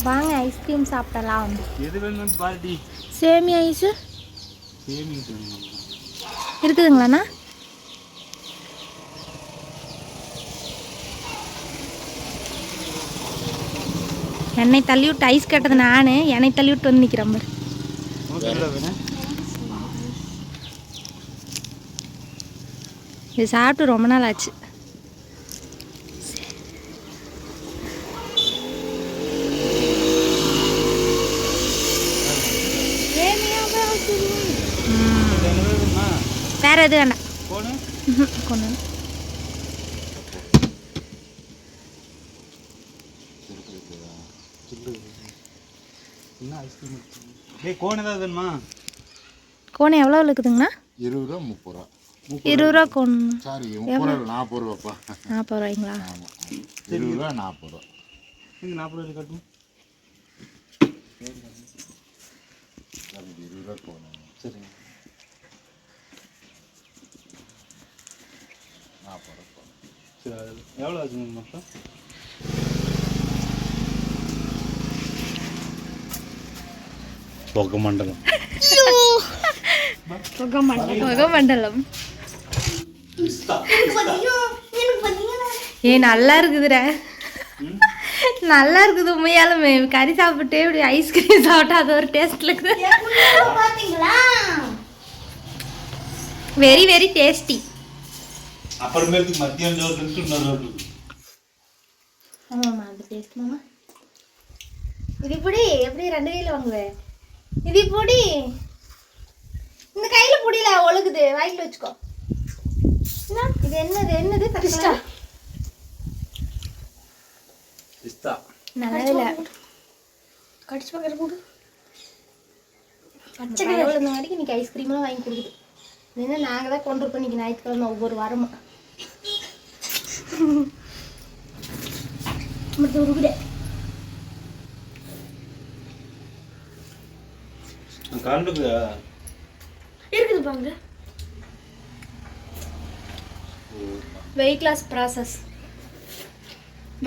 வாங்க ஐஸ்கிரீம் சாப்பிடலாம். எது வேணும் பார்ட்டி? சேமியா ஐஸு சேமியா இருக்குதுங்களாண்ணா? என்னை தள்ளி விட்டு ஐஸ் கேட்டது நான், என்னை தள்ளி விட்டு வந்து நிற்கிறேன் பாரு. இது சாப்பிட்டு ரொம்ப நாள் ஆச்சு. வேற எது வேண்டாம். கொண்டு கோன் ஏதாவது வேணுமா? கோன் எவ்வளோ இருக்குதுங்கண்ணா? 20 ரூபா 30 ரூபா. 20 ரூபா கோன். சாரி 30 ரூபா 40 ரூபாப்பா. 40 ரூபாய்ங்களா? ஆமாம் 20 ரூபா 40 ரூபா. இங்கே 40 ரூபாய் கட்டும். 20 ரூபா கோன். சரிங்க. 40 ரூபா. சரி எவ்வளோ ஆச்சுங்க மொத்தம்? பொகமண்டலம். முகமண்டலம். ஏ நல்லா இருக்குதுடா, நல்லா இருக்குது உண்மையாலுமே. கறி சாப்பிட்டு இப்படி ஐஸ்கிரீம் சாப்பிட்டா அது ஒரு டேஸ்ட்ல இருக்குது. Very very tasty. அப்புறமேட்டுக்கு மத்தியானம் ஜோர்க்கு இன்னொரு ஆமாம்மா அது டேஸ்ட் மாமா. இது இப்படி எப்படி 2 கையில் வாங்குவேன். இது இப்படி இந்த கையில் பிடில ஒழுகுது, வாங்கிட்டு வச்சுக்கோ. இது என்னது என்னது? பிஸ்தா. பிஸ்தா நல்லா இல்லை. கடிச்சு பார்க்குற போது பச்சை கலர் இந்த மாதிரி இன்னைக்கு ஐஸ்கிரீம்லாம் வாங்கி கொடுக்குது. ஏன்னா நாங்கள் தான் கொண்டு இருப்போம் இன்னைக்கு ஞாயிற்றுக்கிழமை ஒவ்வொரு வாரமும். உருகுடே இருக்குது பாங்க. Weight loss process.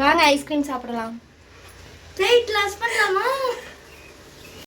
வாங்க ஐஸ்கிரீம் சாப்பிடலாம். வெயிட் லாஸ் பண்ணலாமா?